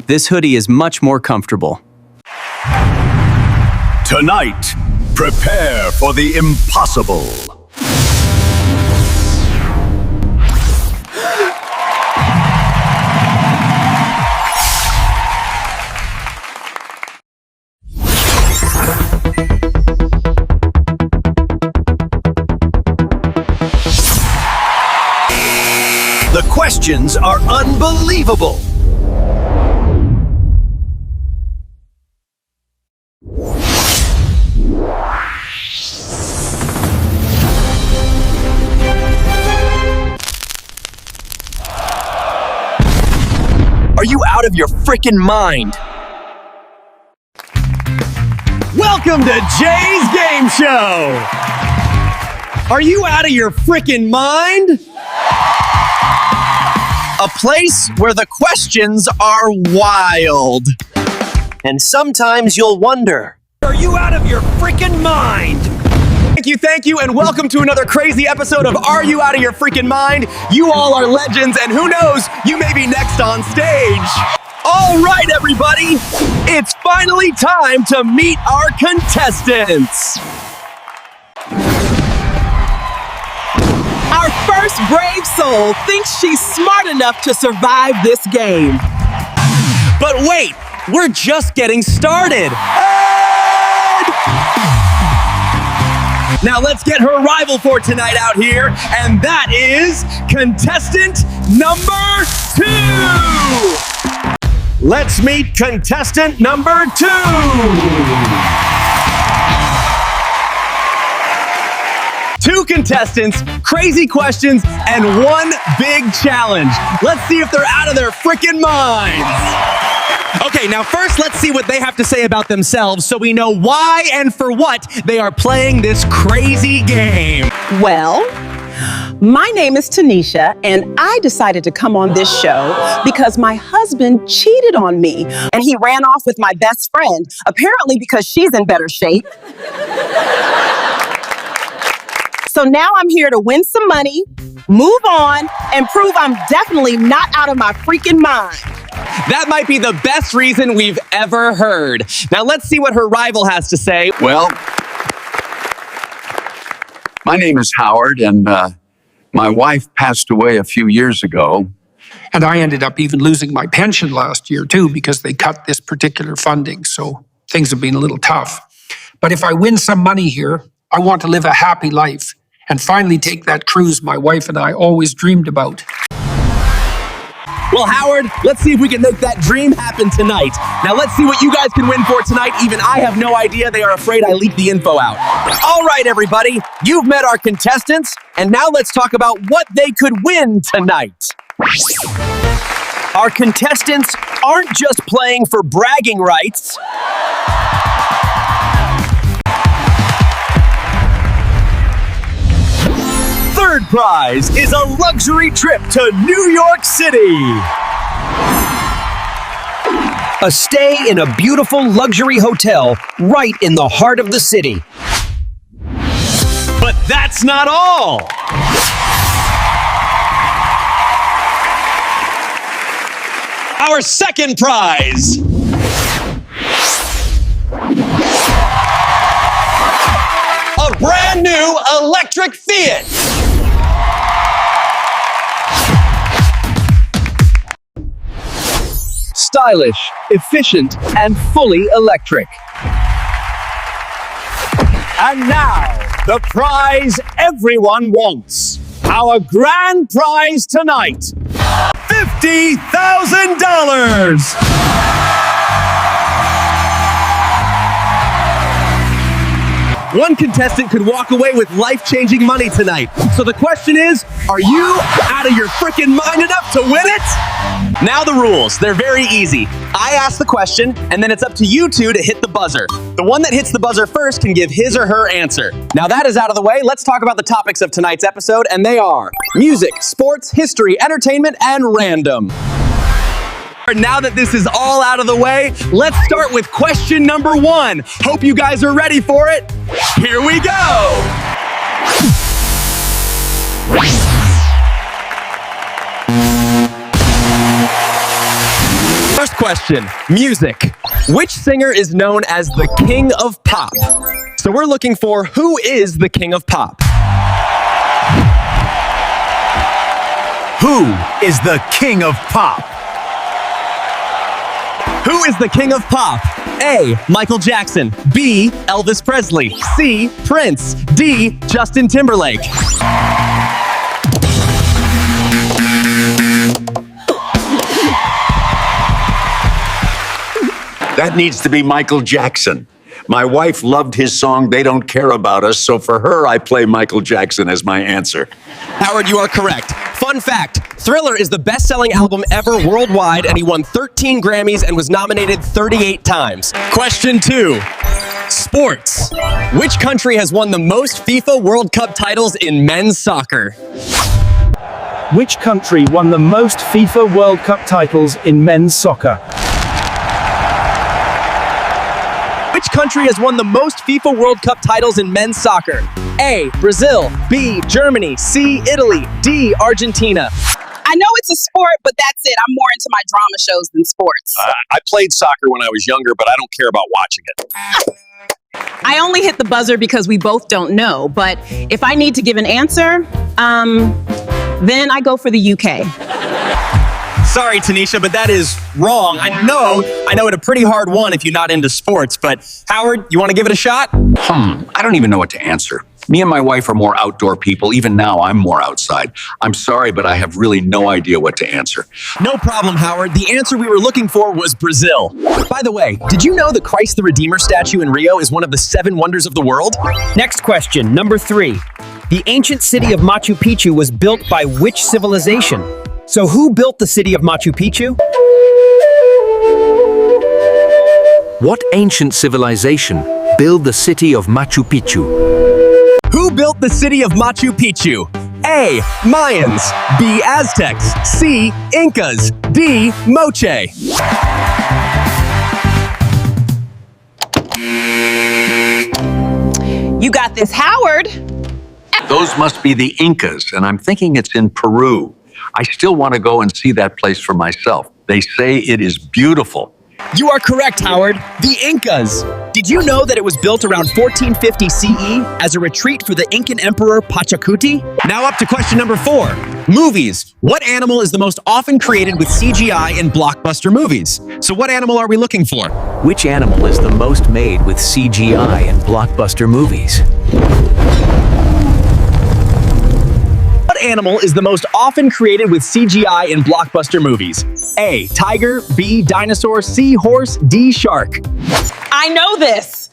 this hoodie is much more comfortable. Tonight, prepare for the impossible. The questions are unbelievable. Are you out of your frickin' mind? Welcome to Jay's Game Show! Are you out of your frickin' mind? A place where the questions are wild. And sometimes you'll wonder, Are you out of your frickin' mind? Thank you, and welcome to another crazy episode of Are You Out of Your Freaking Mind? You all are legends, and who knows, you may be next on stage. all right, everybody, it's finally time to meet our contestants. Our first brave soul thinks she's smart enough to survive this game. But wait, we're just getting started. Now let's get her rival for tonight out here, and that is contestant number 2. Let's meet contestant number 2. Two contestants, crazy questions, and one big challenge. Let's see if they're out of their frickin' minds. Okay, now first let's see what they have to say about themselves so we know why and for what they are playing this crazy game. Well, my name is Tanisha, and I decided to come on this show because my husband cheated on me, and he ran off with my best friend, apparently because she's in better shape. So now I'm here to win some money, move on, and prove I'm definitely not out of my freaking mind. That might be the best reason we've ever heard. Now let's see what her rival has to say. Well, my name is Howard, and my wife passed away a few years ago. And I ended up even losing my pension last year, too, because they cut this particular funding. So things have been a little tough. But if I win some money here, I want to live a happy life and finally take that cruise my wife and I always dreamed about. Well, Howard, let's see if we can make that dream happen tonight. Now let's see what you guys can win for tonight. Even I have no idea. They are afraid I leaked the info out. All right, everybody, you've met our contestants, and now let's talk about what they could win tonight. Our contestants aren't just playing for bragging rights. Third prize is a luxury trip to New York City. A stay in a beautiful luxury hotel right in the heart of the city. But that's not all. Our second prize. A brand new electric Fiat. Stylish, efficient, and fully electric. And now, the prize everyone wants. Our grand prize tonight, $50,000! One contestant could walk away with life-changing money tonight. So the question is, are you out of your frickin' mind enough to win it? Now the rules, they're very easy. I ask the question, and then it's up to you two to hit the buzzer. The one that hits the buzzer first can give his or her answer. Now that is out of the way, let's talk about the topics of tonight's episode, and they are music, sports, history, entertainment, and random. Now that this is all out of the way, let's start with question number 1. Hope you guys are ready for it. Here we go! First question, music. Which singer is known as the king of pop? So we're looking for who is the king of pop? Who is the king of pop? Who is the king of pop? A. Michael Jackson. B. Elvis Presley. C. Prince. D. Justin Timberlake. That needs to be Michael Jackson. My wife loved his song, They Don't Care About Us, so for her, I play Michael Jackson as my answer. Howard, you are correct. Fun fact, Thriller is the best-selling album ever worldwide, and he won 13 Grammys and was nominated 38 times. Question 2. Sports. Which country has won the most FIFA World Cup titles in men's soccer? Which country won the most FIFA World Cup titles in men's soccer? Which country has won the most FIFA World Cup titles in men's soccer? A. Brazil. B. Germany. C. Italy. D. Argentina. I know it's a sport, but that's it. I'm more into my drama shows than sports. I played soccer when I was younger, but I don't care about watching it. I only hit the buzzer because we both don't know, but if I need to give an answer, then I go for the UK. Sorry, Tanisha, but that is wrong. I know it a pretty hard one if you're not into sports, but Howard, you want to give it a shot? I don't even know what to answer. Me and my wife are more outdoor people. Even now, I'm more outside. I'm sorry, but I have really no idea what to answer. No problem, Howard. The answer we were looking for was Brazil. By the way, did you know the Christ the Redeemer statue in Rio is one of the 7 wonders of the world? Next question, number 3. The ancient city of Machu Picchu was built by which civilization? So who built the city of Machu Picchu? What ancient civilization built the city of Machu Picchu? Who built the city of Machu Picchu? A. Mayans. B. Aztecs. C. Incas. D. Moche. You got this, Howard. Those must be the Incas, and I'm thinking it's in Peru. I still want to go and see that place for myself. They say it is beautiful. You are correct, Howard. The Incas. Did you know that it was built around 1450 CE as a retreat for the Incan Emperor Pachacuti? Now up to question number 4. Movies. What animal is the most often created with CGI in blockbuster movies? So what animal are we looking for? Which animal is the most made with CGI in blockbuster movies? What animal is the most often created with CGI in blockbuster movies? A. Tiger. B. Dinosaur. C. Horse. D. Shark. I know this.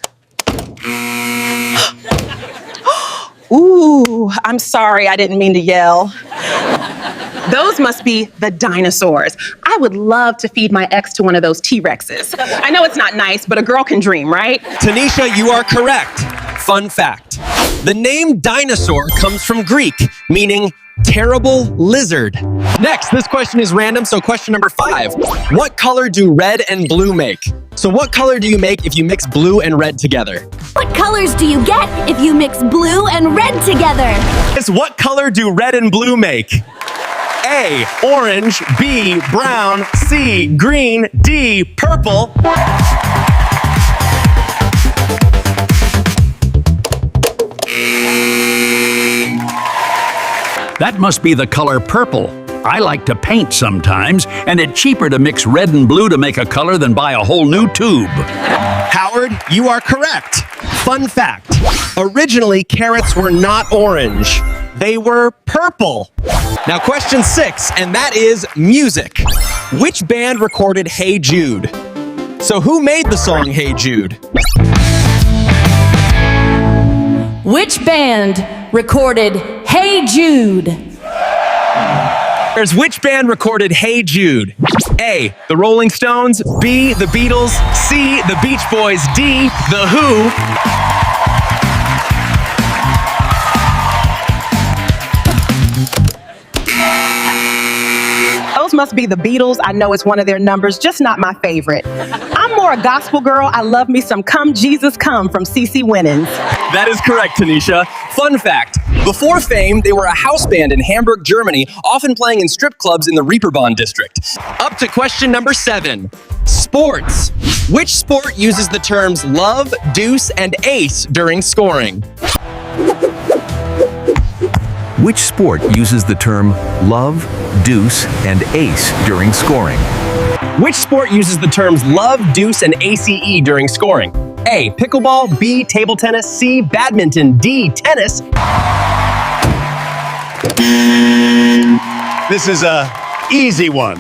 Ooh, I'm sorry. I didn't mean to yell. Those must be the dinosaurs. I would love to feed my ex to one of those T-Rexes. I know it's not nice, but a girl can dream, right? Tanisha, you are correct. Fun fact. The name dinosaur comes from Greek, meaning terrible lizard. Next, this question is random, so question number 5. What color do red and blue make? So what color do you make if you mix blue and red together? What colors do you get if you mix blue and red together? What color do red and blue make? A. Orange. B. Brown. C. Green. D. Purple. That must be the color purple. I like to paint sometimes, and it's cheaper to mix red and blue to make a color than buy a whole new tube. Howard, you are correct. Fun fact. Originally, carrots were not orange. They were purple. Now, question 6, and that is music. Which band recorded Hey Jude? So who made the song Hey Jude? Which band recorded Hey Jude? Which band recorded Hey Jude? A. The Rolling Stones. B. The Beatles. C. The Beach Boys. D. The Who. Those must be the Beatles. I know it's one of their numbers, just not my favorite. I'm more a gospel girl. I love me some Come Jesus Come from CeCe Winans. That is correct, Tanisha. Fun fact, before fame, they were a house band in Hamburg, Germany, often playing in strip clubs in the Reeperbahn district. Up to question number 7. Sports. Which sport uses the terms love, deuce, and ace during scoring? Which sport uses the term love, deuce, and ace during scoring? Which sport uses the terms love, deuce, and ace during scoring? A. Pickleball. B. Table tennis. C. Badminton. D. Tennis. This is a easy one.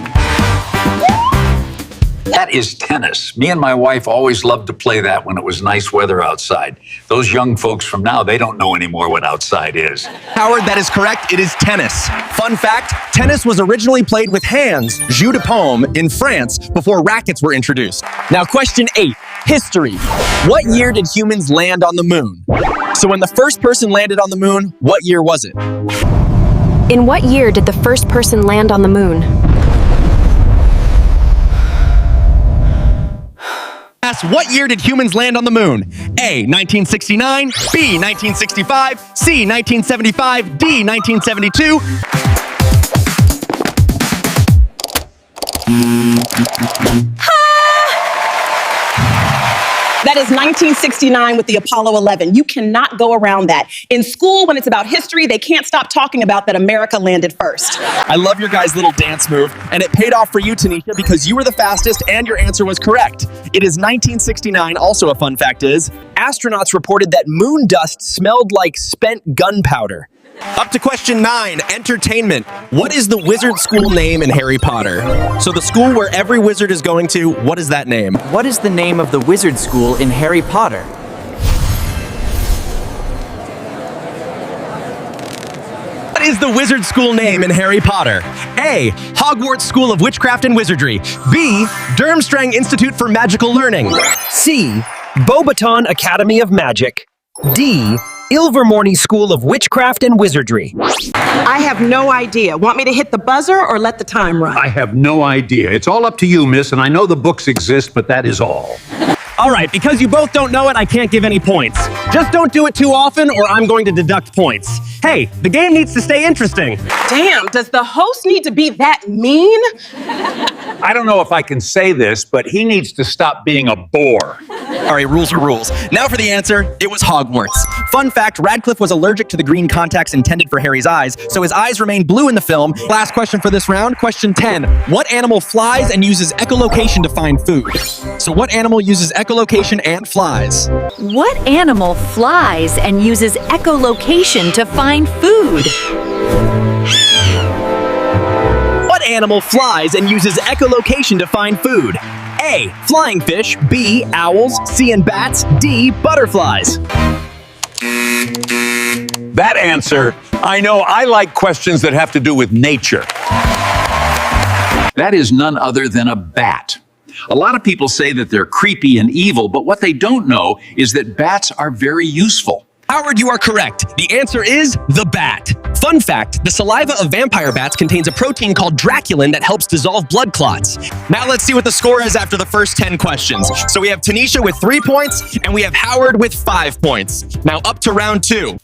That is tennis. Me and my wife always loved to play that when it was nice weather outside. Those young folks from now, they don't know anymore what outside is. Howard, that is correct. It is tennis. Fun fact, tennis was originally played with hands, jeu de paume, in France before rackets were introduced. Now, question 8, history. What year did humans land on the moon? So when the first person landed on the moon, what year was it? In what year did the first person land on the moon? What year did humans land on the moon? A. 1969, B. 1965, C. 1975, D. 1972. That is 1969 with the Apollo 11. You cannot go around that. In school, when it's about history, they can't stop talking about that America landed first. I love your guys' little dance move, and it paid off for you, Tanisha, because you were the fastest and your answer was correct. It is 1969. Also, a fun fact is, astronauts reported that moon dust smelled like spent gunpowder. Up to question 9, entertainment. What is the wizard school name in Harry Potter? So the school where every wizard is going to, what is that name? What is the name of the wizard school in Harry Potter? What is the wizard school name in Harry Potter? A. Hogwarts School of Witchcraft and Wizardry. B. Durmstrang Institute for Magical Learning. C. Beauxbaton Academy of Magic. D. Ilvermorny School of Witchcraft and Wizardry. I have no idea. Want me to hit the buzzer or let the time run? I have no idea. It's all up to you, miss, and I know the books exist, but that is all. All right, because you both don't know it, I can't give any points. Just don't do it too often or I'm going to deduct points. Hey, the game needs to stay interesting. Damn, does the host need to be that mean? I don't know if I can say this, but he needs to stop being a bore. All right, rules are rules. Now for the answer, it was Hogwarts. Fun fact, Radcliffe was allergic to the green contacts intended for Harry's eyes, so his eyes remained blue in the film. Last question for this round, question 10. What animal flies and uses echolocation to find food? So what animal uses echolocation and flies? What animal flies and uses echolocation to find food? What animal flies and uses echolocation to find food? A. Flying fish. B. Owls. C. And bats. D. Butterflies. That answer, I know I like questions that have to do with nature. That is none other than a bat. A lot of people say that they're creepy and evil, but what they don't know is that bats are very useful. Howard, you are correct. The answer is the bat. Fun fact, the saliva of vampire bats contains a protein called draculin that helps dissolve blood clots. Now let's see what the score is after the first 10 questions. So we have Tanisha with 3 points, and we have Howard with 5 points. Now up to round 2.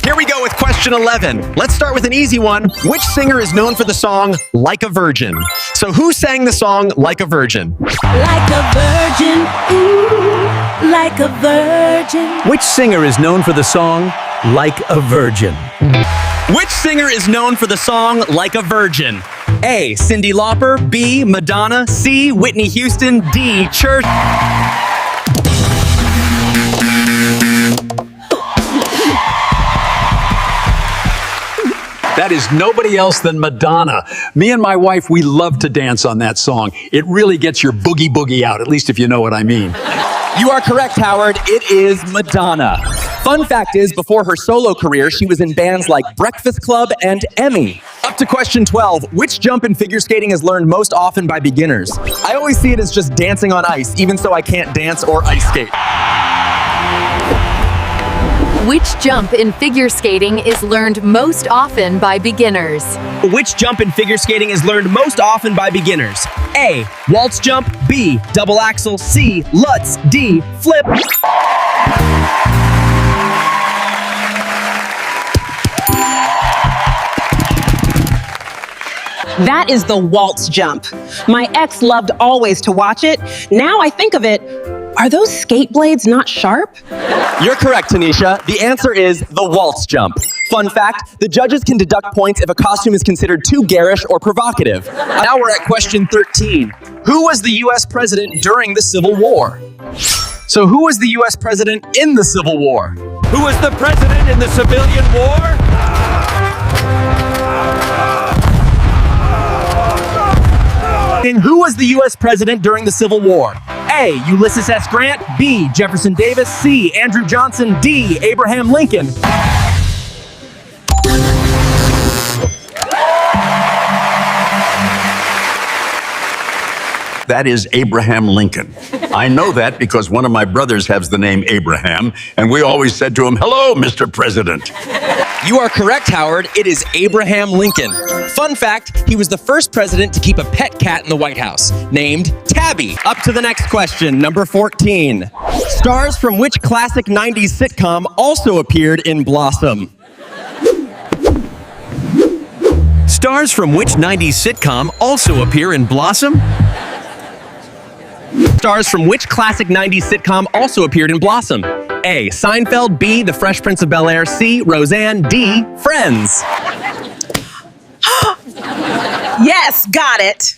Here we go with question 11. Let's start with an easy one. Which singer is known for the song Like a Virgin? So who sang the song Like a Virgin? Like a virgin, ooh, like a virgin. Which singer is known for the song Like a Virgin? Which singer is known for the song Like a Virgin? A. Cyndi Lauper. B. Madonna. C. Whitney Houston. D. Church. That is nobody else than Madonna. Me and my wife, we love to dance on that song. It really gets your boogie boogie out, at least if you know what I mean. You are correct, Howard. It is Madonna. Fun fact is, before her solo career, she was in bands like Breakfast Club and Emmy. Up to question 12. Which jump in figure skating is learned most often by beginners? I always see it as just dancing on ice, even so I can't dance or ice skate. Which jump in figure skating is learned most often by beginners? Which jump in figure skating is learned most often by beginners? A. Waltz jump. B. Double axel. C. Lutz. D. Flip. That is the waltz jump. My ex loved always to watch it. Now I think of it, are those skate blades not sharp? You're correct, Tanisha. The answer is the waltz jump. Fun fact, the judges can deduct points if a costume is considered too garish or provocative. Now we're at question 13. Who was the U.S. president during the Civil War? So who was the U.S. president in the Civil War? Who was the president in the civilian war? And who was the U.S. president during the Civil War? A. Ulysses S. Grant. B. Jefferson Davis. C. Andrew Johnson. D. Abraham Lincoln. That is Abraham Lincoln. I know that because one of my brothers has the name Abraham, and we always said to him, "Hello, Mr. President." You are correct, Howard. It is Abraham Lincoln. Fun fact, he was the first president to keep a pet cat in the White House, named Tabby. Up to the next question, number 14. Stars from which classic 90s sitcom also appeared in Blossom? Stars from which 90s sitcom also appear in Blossom? Stars from which classic 90s sitcom also appeared in Blossom? A. Seinfeld. B. The Fresh Prince of Bel-Air. C. Roseanne. D. Friends. Yes, got it.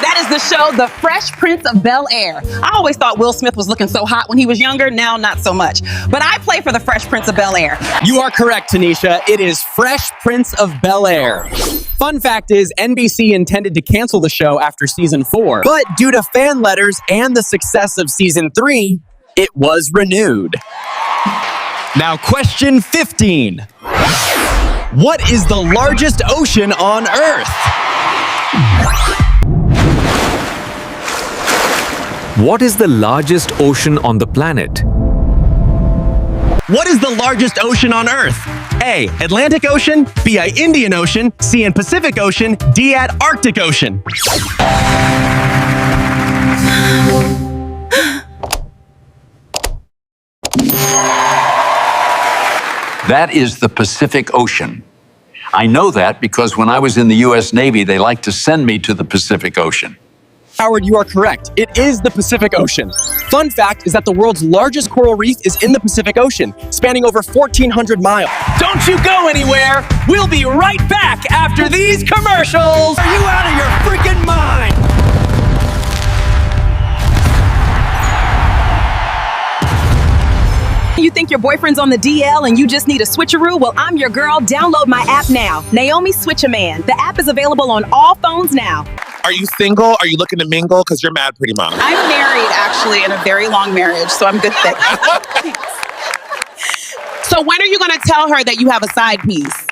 That is the show, The Fresh Prince of Bel-Air. I always thought Will Smith was looking so hot when he was younger. Now, not so much. But I play for The Fresh Prince of Bel-Air. You are correct, Tanisha. It is Fresh Prince of Bel-Air. Fun fact is, NBC intended to cancel the show after season 4. But due to fan letters and the success of season 3, it was renewed. Now, question 15. What is the largest ocean on Earth? What is the largest ocean on the planet? What is the largest ocean on Earth? A. Atlantic Ocean. B. Indian Ocean. C. Pacific Ocean. D. Arctic Ocean. That is the Pacific Ocean. I know that because when I was in the U.S. Navy, they liked to send me to the Pacific Ocean. Howard, you are correct. It is the Pacific Ocean. Fun fact is that the world's largest coral reef is in the Pacific Ocean, spanning over 1,400 miles. Don't you go anywhere! We'll be right back after these commercials! Are you out of your freaking mind? You think your boyfriend's on the DL and you just need a switcheroo? Well, I'm your girl. Download my app now. Naomi Switch-A-Man. The app is available on all phones now. Are you single? Are you looking to mingle? Because you're mad, pretty mom. I'm married, actually, in a very long marriage, so I'm good fit. So when are you going to tell her that you have a side piece?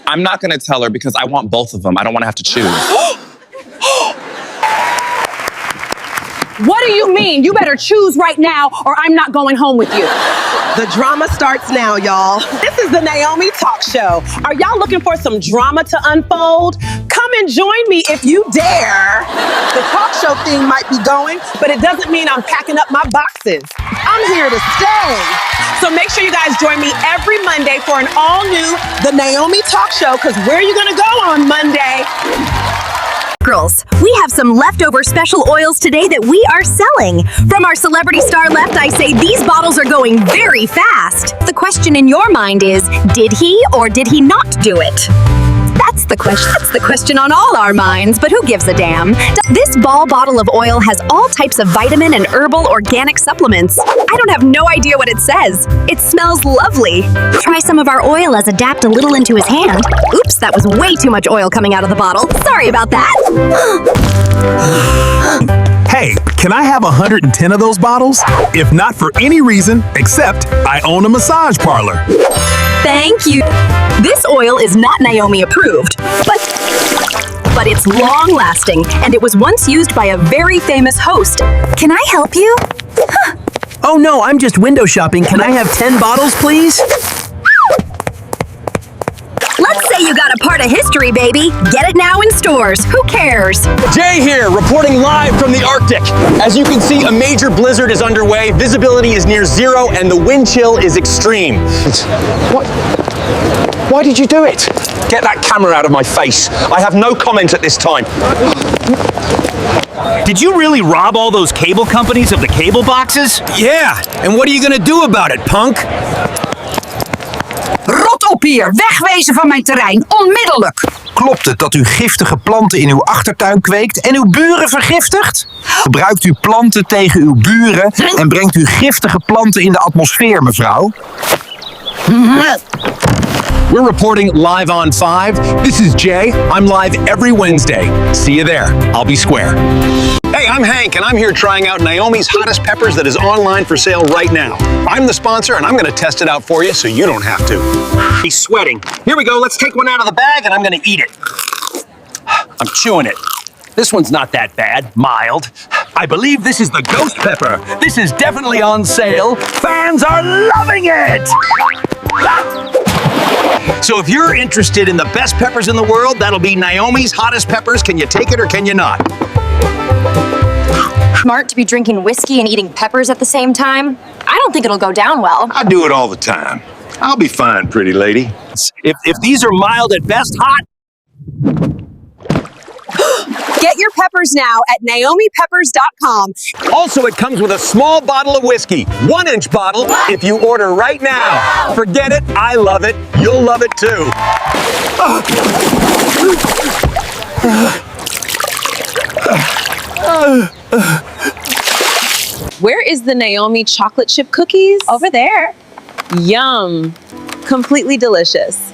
I'm not going to tell her because I want both of them. I don't want to have to choose. What do you mean? You better choose right now or I'm not going home with you. The drama starts now, y'all. This is the Naomi Talk Show. Are y'all looking for some drama to unfold? Come and join me if you dare. The talk show thing might be going, but it doesn't mean I'm packing up my boxes. I'm here to stay. So make sure you guys join me every Monday for an all-new The Naomi Talk Show, because where are you going to go on Monday? Girls, we have some leftover special oils today that we are selling. From our celebrity star left, I say these bottles are going very fast. The question in your mind is, did he or did he not do it? That's the question. That's the question on all our minds, but who gives a damn? This ball bottle of oil has all types of vitamin and herbal organic supplements. I don't have no idea what it says. It smells lovely. Try some of our oil as a dapped a little into his hand. Oops, that was way too much oil coming out of the bottle. Sorry about that. Hey, can I have 110 of those bottles? If not for any reason, except I own a massage parlor. Thank you. This oil is not Naomi approved, but it's long-lasting, and it was once used by a very famous host. Can I help you? Oh no, I'm just window shopping. Can I have 10 bottles, please? Let's say you got a part of history, baby. Get it now in stores. Who cares? Jay here, reporting live from the Arctic. As you can see, a major blizzard is underway. Visibility is near zero, and the wind chill is extreme. What? Why did you do it? Get that camera out of my face. I have no comment at this time. Did you really rob all those cable companies of the cable boxes? Yeah, and what are you gonna do about it, punk? Rot op hier! Wegwezen van mijn terrein, onmiddellijk! Klopt het dat u giftige planten in uw achtertuin kweekt en uw buren vergiftigt? Gebruikt u planten tegen uw buren en brengt u giftige planten in de atmosfeer, mevrouw? We're reporting live on 5. This is Jay. I'm live every Wednesday. See you there. I'll be square. Hey, I'm Hank, and I'm here trying out Naomi's hottest peppers that is online for sale right now. I'm the sponsor, and I'm going to test it out for you so you don't have to. He's sweating. Here we go. Let's take one out of the bag, and I'm going to eat it. I'm chewing it. This one's not that bad. Mild. I believe this is the ghost pepper. This is definitely on sale. Fans are loving it! So if you're interested in the best peppers in the world, that'll be Naomi's hottest peppers. Can you take it or can you not? Smart to be drinking whiskey and eating peppers at the same time? I don't think it'll go down well. I do it all the time. I'll be fine, pretty lady. If these are mild at best, hot. Get your peppers now at naomipeppers.com. Also, it comes with a small bottle of whiskey, 1-inch bottle, if you order right now. Forget it, I love it, you'll love it too. Where is the Naomi chocolate chip cookies? Over there. Yum. Completely delicious.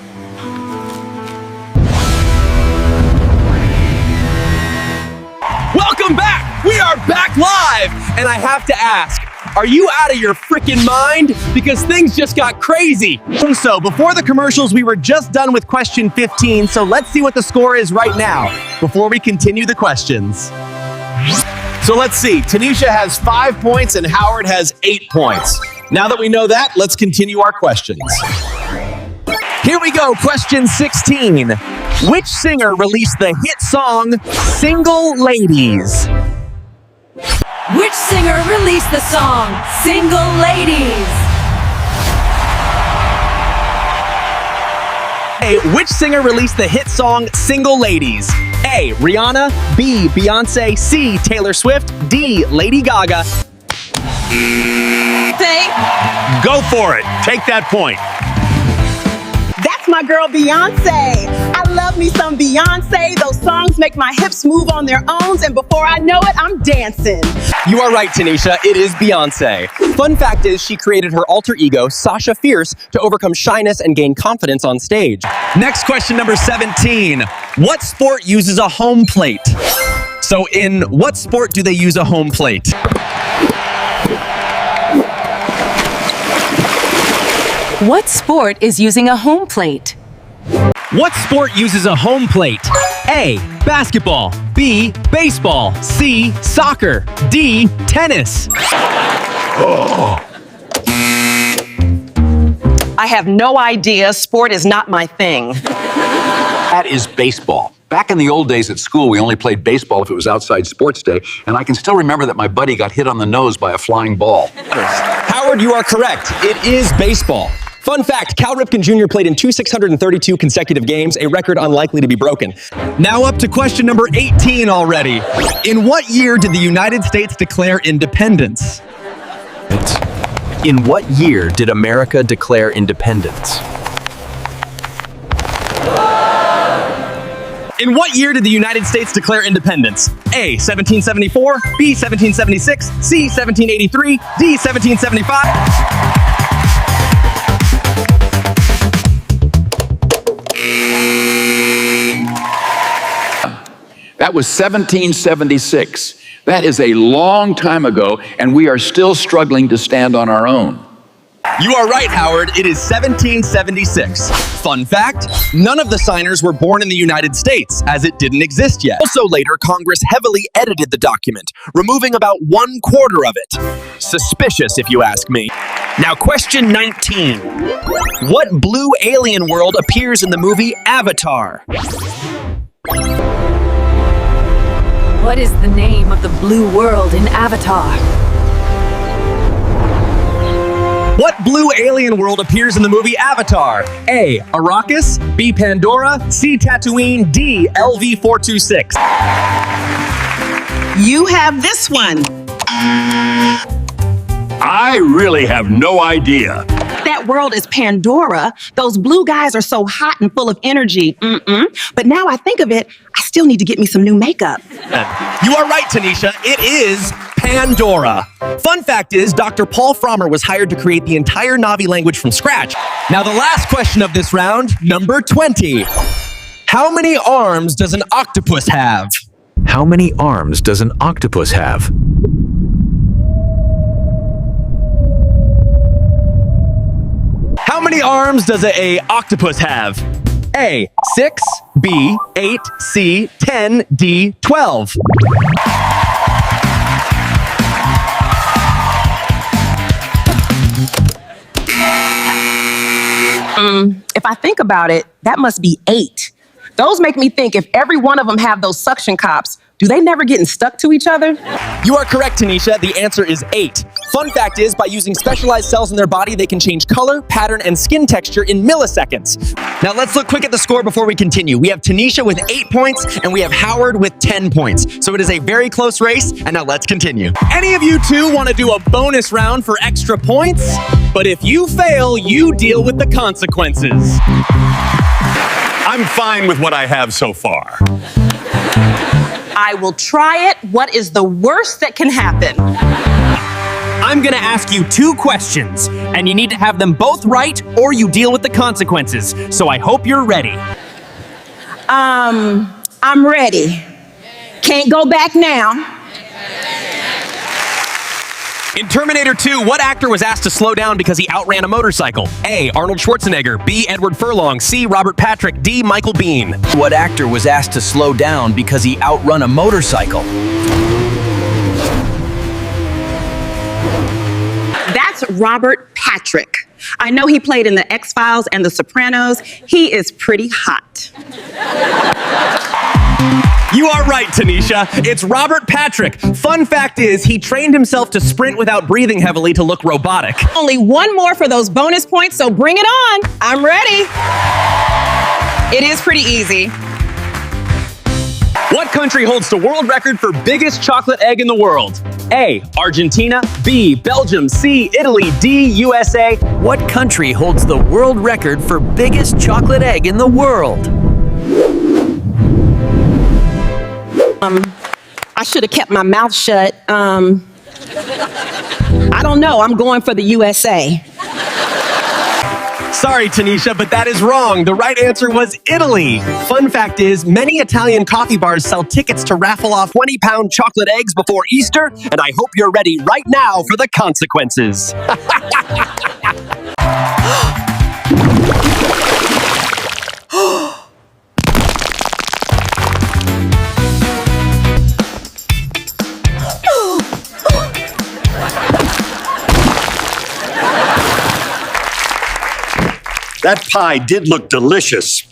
Welcome back! We are back live! And I have to ask, are you out of your freaking mind? Because things just got crazy. So before the commercials, we were just done with question 15, so let's see what the score is right now before we continue the questions. So let's see, Tanisha has 5 points and Howard has 8 points. Now that we know that, let's continue our questions. Here we go, question 16. Which singer released the hit song, Single Ladies? Which singer released the song, Single Ladies? A. Which singer released the hit song, Single Ladies? A. Rihanna, B. Beyonce, C. Taylor Swift, D. Lady Gaga. Go for it. Take that point. That's my girl Beyonce. I love me some Beyonce. Those songs make my hips move on their own, and before I know it, I'm dancing. You are right, Tanisha. It is Beyonce. Fun fact is she created her alter ego, Sasha Fierce, to overcome shyness and gain confidence on stage. Next question, number 17. What sport uses a home plate? So in what sport do they use a home plate? What sport is using a home plate? What sport uses a home plate? A. Basketball. B. Baseball. C. Soccer. D. Tennis. I have no idea. Sport is not my thing. That is baseball. Back in the old days at school, we only played baseball if it was outside sports day, and I can still remember that my buddy got hit on the nose by a flying ball. Howard, you are correct. It is baseball. Fun fact, Cal Ripken Jr. played in 632 consecutive games, a record unlikely to be broken. Now up to question number 18 already. In what year did the United States declare independence? In what year did America declare independence? In what year did the United States declare independence? A. 1774, B. 1776, C. 1783, D. 1775. That was 1776. That is a long time ago, and we are still struggling to stand on our own. You are right, Howard. It is 1776. Fun fact, none of the signers were born in the United States, as it didn't exist yet. Also later, Congress heavily edited the document, removing about 1/4 of it. Suspicious, if you ask me. Now, question 19. What blue alien world appears in the movie Avatar? What is the name of the blue world in Avatar? What blue alien world appears in the movie Avatar? A. Arrakis, B. Pandora, C. Tatooine, D. LV-426. You have this one. I really have no idea. That world is Pandora. Those blue guys are so hot and full of energy. But now I think of it, I still need to get me some new makeup. You are right, Tanisha. It is Pandora. Fun fact is, Dr. Paul Frommer was hired to create the entire Na'vi language from scratch. Now, the last question of this round, number 20. How many arms does an octopus have? How many arms does an octopus have? How many arms does a octopus have? A. 6, B. 8, C. 10, D. 12. If I think about it, that must be 8. Those make me think if every one of them have those suction cups, do they never get stuck to each other? You are correct, Tanisha. The answer is 8. Fun fact is, by using specialized cells in their body, they can change color, pattern, and skin texture in milliseconds. Now let's look quick at the score before we continue. We have Tanisha with 8 points, and we have Howard with 10 points. So it is a very close race, and now let's continue. Any of you two want to do a bonus round for extra points? But if you fail, you deal with the consequences. I'm fine with what I have so far. I will try it. What is the worst that can happen? I'm gonna ask you 2 questions, and you need to have them both right, or you deal with the consequences. So I hope you're ready. I'm ready. Can't go back now. In Terminator 2, what actor was asked to slow down because he outran a motorcycle? A. Arnold Schwarzenegger, B. Edward Furlong, C. Robert Patrick, D. Michael Biehn. What actor was asked to slow down because he outrun a motorcycle? That's Robert Patrick. I know he played in the X-Files and the Sopranos. He is pretty hot. You are right, Tanisha. It's Robert Patrick. Fun fact is, he trained himself to sprint without breathing heavily to look robotic. Only one more for those bonus points, so bring it on. I'm ready. It is pretty easy. What country holds the world record for biggest chocolate egg in the world? A. Argentina, B. Belgium, C. Italy, D. USA. What country holds the world record for biggest chocolate egg in the world? I should have kept my mouth shut. I don't know. I'm going for the USA. Sorry, Tanisha, but that is wrong. The right answer was Italy. Fun fact is, many Italian coffee bars sell tickets to raffle off 20-pound chocolate eggs before Easter, and I hope you're ready right now for the consequences. That pie did look delicious.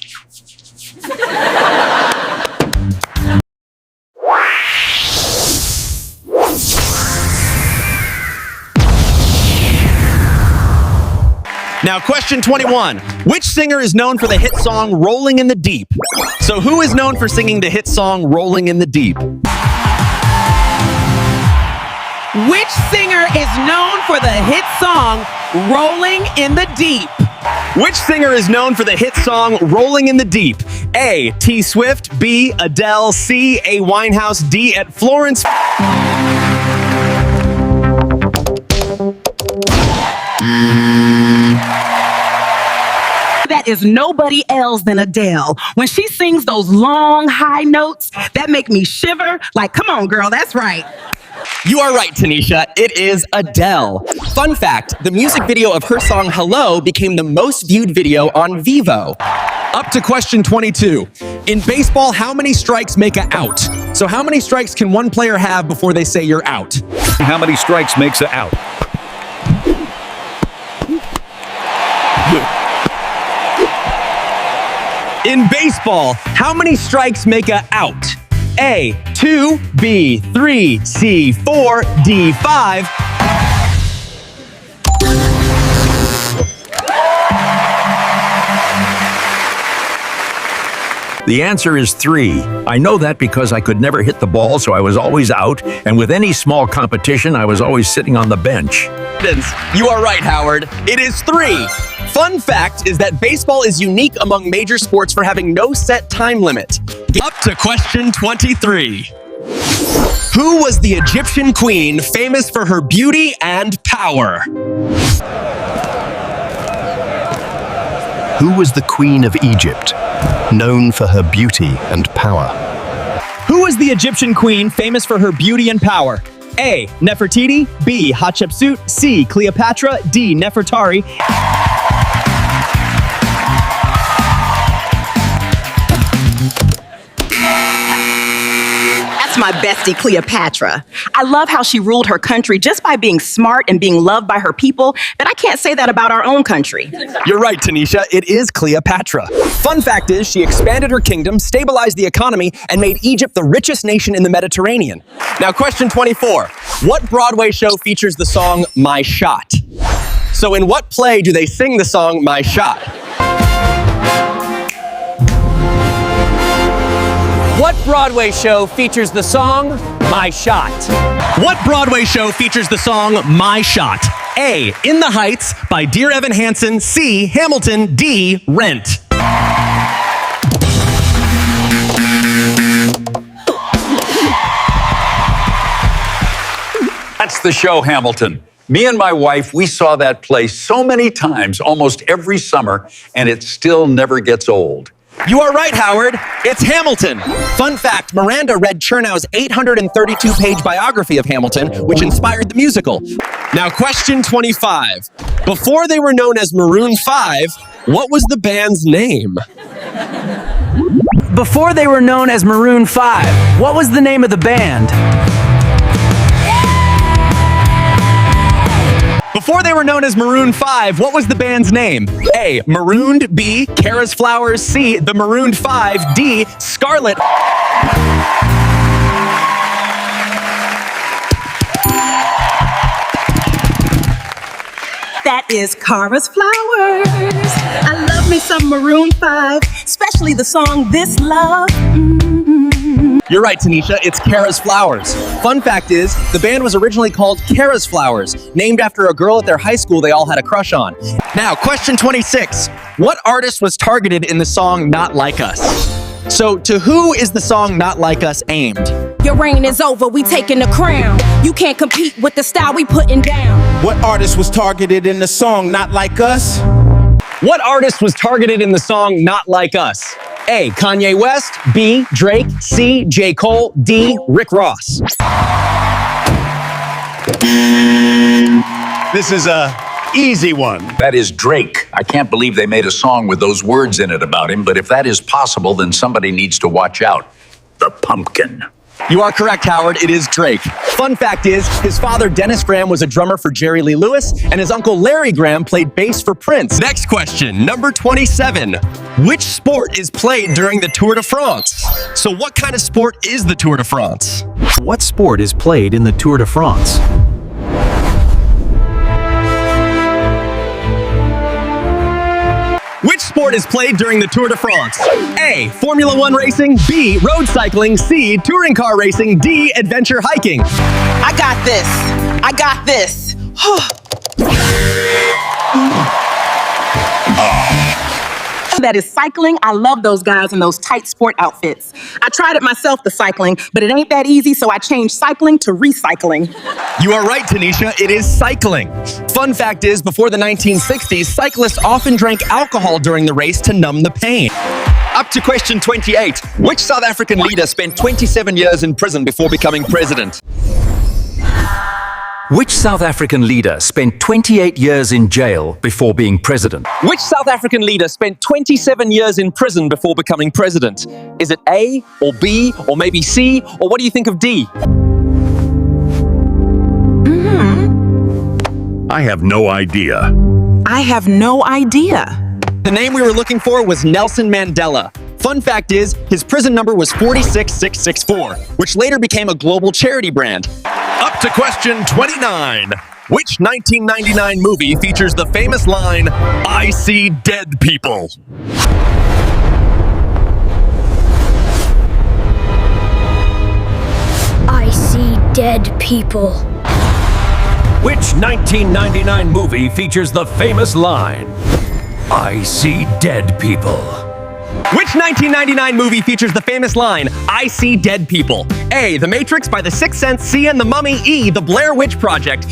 Now, question 21. Which singer is known for the hit song Rolling in the Deep? So who is known for singing the hit song Rolling in the Deep? Which singer is known for the hit song Rolling in the Deep? Which singer is known for the hit song Rolling in the Deep? A. T. Swift, B. Adele, C. A. Winehouse, D. At Florence. That is nobody else than Adele. When she sings those long, high notes, that make me shiver. Like, come on, girl, that's right. You are right, Tanisha. It is Adele. Fun fact, the music video of her song Hello became the most viewed video on Vivo. Up to question 22. In baseball, how many strikes make a out? So how many strikes can one player have before they say you're out? How many strikes makes a out? In baseball, how many strikes make a out? A. 2, B. 3, C. 4, D. 5. The answer is 3. I know that because I could never hit the ball, so I was always out, and with any small competition, I was always sitting on the bench. You are right, Howard. It is 3. Fun fact is that baseball is unique among major sports for having no set time limit. Up to question 23. Who was the Egyptian queen famous for her beauty and power? Who was the Queen of Egypt, known for her beauty and power? Who was the Egyptian queen famous for her beauty and power? A. Nefertiti, B. Hatshepsut, C. Cleopatra, D. Nefertari. My bestie Cleopatra. I love how she ruled her country just by being smart and being loved by her people, but I can't say that about our own country. You're right, Tanisha. It is Cleopatra. Fun fact is, she expanded her kingdom, stabilized the economy, and made Egypt the richest nation in the Mediterranean. Now, question 24. What Broadway show features the song My Shot? So in what play do they sing the song My Shot? What Broadway show features the song My Shot? What Broadway show features the song My Shot? A. In the Heights by Dear Evan Hansen. C. Hamilton. D. Rent. That's the show, Hamilton. Me and my wife, we saw that play so many times, almost every summer, and it still never gets old. You are right, Howard. It's Hamilton. Fun fact, Miranda read Chernow's 832-page biography of Hamilton, which inspired the musical. Now, question 25. Before they were known as Maroon 5, what was the band's name? Before they were known as Maroon 5, what was the name of the band? Before they were known as Maroon 5, what was the band's name? A. Marooned. B. Kara's Flowers. C. The Marooned 5. D. Scarlet. That is Kara's Flowers. I love me some Maroon 5, especially the song This Love. You're right, Tanisha. It's Kara's Flowers. Fun fact is, the band was originally called Kara's Flowers, named after a girl at their high school they all had a crush on. Now, question 26. What artist was targeted in the song Not Like Us? So, to who is the song Not Like Us aimed? Your reign is over, we taking the crown. You can't compete with the style we putting down. What artist was targeted in the song Not Like Us? What artist was targeted in the song Not Like Us? A. Kanye West. B. Drake. C. J. Cole. D. Rick Ross. This is a easy one. That is Drake. I can't believe they made a song with those words in it about him, but if that is possible, then somebody needs to watch out. The Pumpkin. You are correct, Howard. It is Drake. Fun fact is, his father, Dennis Graham, was a drummer for Jerry Lee Lewis, and his uncle, Larry Graham, played bass for Prince. Next question, number 27. Which sport is played during the Tour de France? So what kind of sport is the Tour de France? What sport is played in the Tour de France? Which sport is played during the Tour de France? A. Formula 1 racing. B. Road cycling. C. Touring car racing. D. Adventure hiking. I got this. I got this. That is cycling. I love those guys in those tight sport outfits. I tried it myself, the cycling, but it ain't that easy, so I changed cycling to recycling. You are right, Tanisha. It is cycling. Fun fact is, before the 1960s, cyclists often drank alcohol during the race to numb the pain. Up to question 28. Which South African leader spent 27 years in prison before becoming president? Which South African leader spent 28 years in jail before being president? Which South African leader spent 27 years in prison before becoming president? Is it A, or B, or maybe C, or what do you think of D? I have no idea. I have no idea. The name we were looking for was Nelson Mandela. Fun fact is, his prison number was 46664, which later became a global charity brand. Up to question 29. Which 1999 movie features the famous line, "I see dead people"? people. Which 1999 movie features the famous line, "I see dead people"? Which 1999 movie features the famous line, "I see dead people"? A. The Matrix by The Sixth Sense. C. And the Mummy. E. The Blair Witch Project.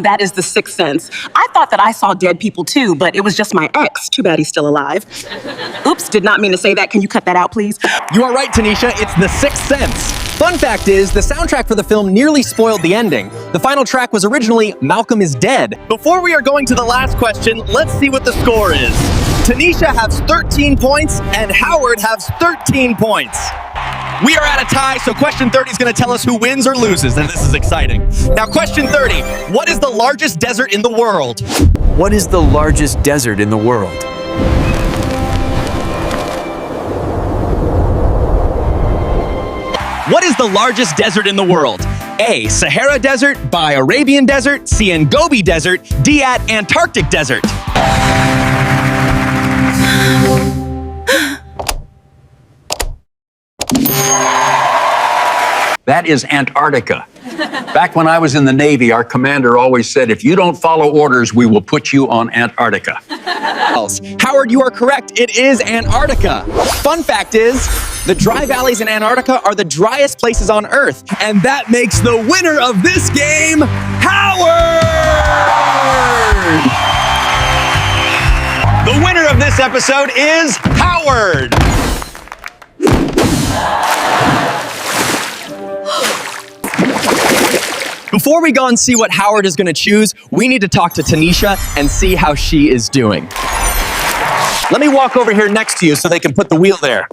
That is The Sixth Sense. I thought that I saw dead people too, but it was just my ex. Too bad he's still alive. Oops, did not mean to say that. Can you cut that out, please? You are right, Tanisha. It's The Sixth Sense. Fun fact is, the soundtrack for the film nearly spoiled the ending. The final track was originally Malcolm is Dead. Before we are going to the last question, let's see what the score is. Tanisha has 13 points and Howard has 13 points. We are at a tie, so question 30 is going to tell us who wins or loses, and this is exciting. Now, question 30, what is the largest desert in the world? What is the largest desert in the world? What is the largest desert in the world? A. Sahara Desert, B. Arabian Desert, C. Gobi Desert, D. Antarctic Desert. That is Antarctica. Back when I was in the Navy, our commander always said, if you don't follow orders, we will put you on Antarctica. Howard, you are correct. It is Antarctica. Fun fact is, the dry valleys in Antarctica are the driest places on Earth. And that makes the winner of this game, Howard! The winner of this episode is Howard! Before we go and see what Howard is going to choose, we need to talk to Tanisha and see how she is doing. Let me walk over here next to you so they can put the wheel there.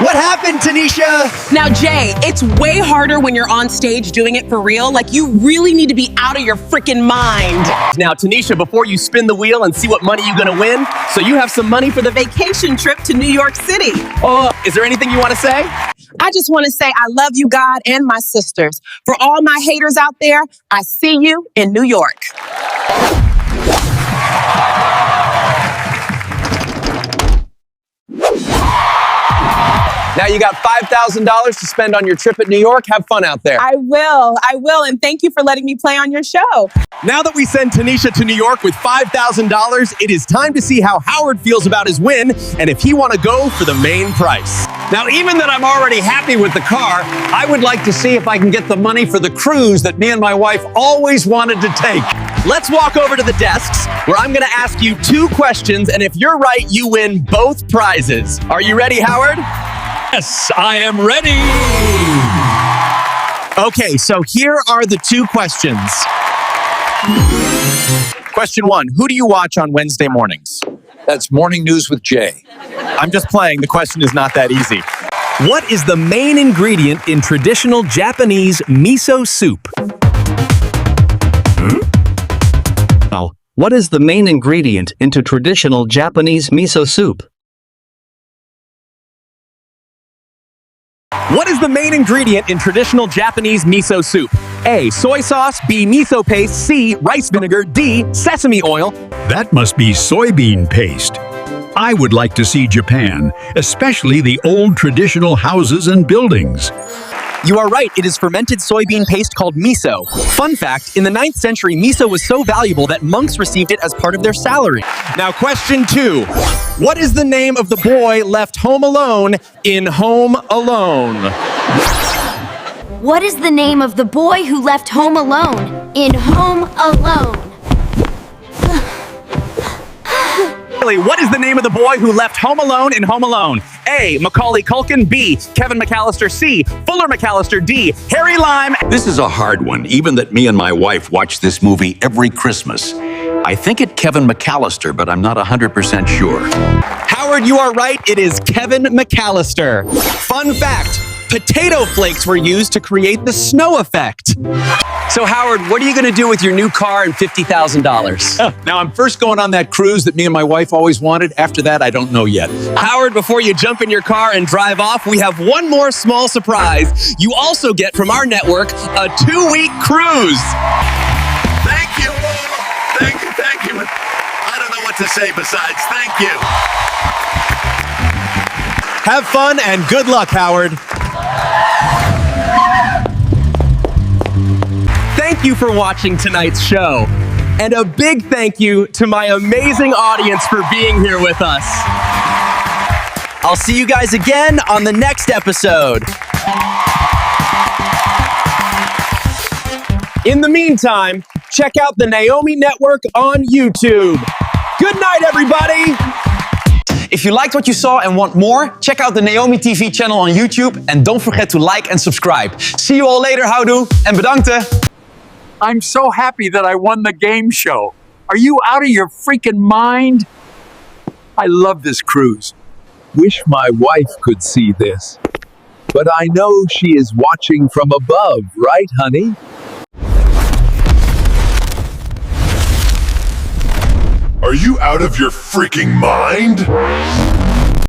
What happened, Tanisha? Now, Jay, it's way harder when you're on stage doing it for real. Like, you really need to be out of your freaking mind. Now, Tanisha, before you spin the wheel and see what money you're gonna win, so you have some money for the Vacation trip to New York City. Oh, is there anything you want to say? I just want to say I love you, God, and my sisters. For all my haters out there, I see you in New York. Now you got $5,000 to spend on your trip at New York. Have fun out there. I will, and thank you for letting me play on your show. Now that we send Tanisha to New York with $5,000, it is time to see how Howard feels about his win and if he want to go for the main price. Now, even that I'm already happy with the car, I would like to see if I can get the money for the cruise that me and my wife always wanted to take. Let's walk over to the desks where I'm going to ask you 2 questions, and if you're right, you win both prizes. Are you ready, Howard? Yes, I am ready. Okay, so here are the 2 questions. Question 1, who do you watch on Wednesday mornings? That's Morning News with Jay. I'm just playing. The question is not that easy. What is the main ingredient in traditional Japanese miso soup? What is the main ingredient into traditional Japanese miso soup? What is the main ingredient in traditional Japanese miso soup? A. Soy sauce. B. Miso paste. C. Rice vinegar. D. Sesame oil. That must be soybean paste. I would like to see Japan, especially the old traditional houses and buildings. You are right, it is fermented soybean paste called miso. Fun fact, in the 9th century, miso was so valuable that monks received it as part of their salary. Now, question 2. What is the name of the boy left home alone in Home Alone? What is the name of the boy who left home alone in Home Alone? What is the name of the boy who left home alone in Home Alone? A. Macaulay Culkin. B. Kevin McAllister. C. Fuller McAllister. D. Harry Lime. This is a hard one, even that me and my wife watch this movie every Christmas. I think it's Kevin McAllister, but I'm not 100% sure. Howard, you are right. It is Kevin McAllister. Fun fact, potato flakes were used to create the snow effect. So Howard, what are you going to do with your new car and $50,000? Now, I'm first going on that cruise that me and my wife always wanted. After that, I don't know yet. Howard, before you jump in your car and drive off, we have one more small surprise. You also get from our network a 2-week cruise. Thank Thank you. Thank you, thank you. I don't know what to say besides thank you. Have fun and good luck, Howard. Thank you for watching tonight's show. And a big thank you to my amazing audience for being here with us. I'll see you guys again on the next episode. In the meantime, check out the Naomi Network on YouTube. Good night, everybody. If you liked what you saw and want more, check out the Naomi TV channel on YouTube and don't forget to like and subscribe. See you all later, houdoe, en bedankt. I'm so happy that I won the game show. Are you out of your freaking mind? I love this cruise. Wish my wife could see this. But I know she is watching from above, right, honey? Are you out of your freaking mind?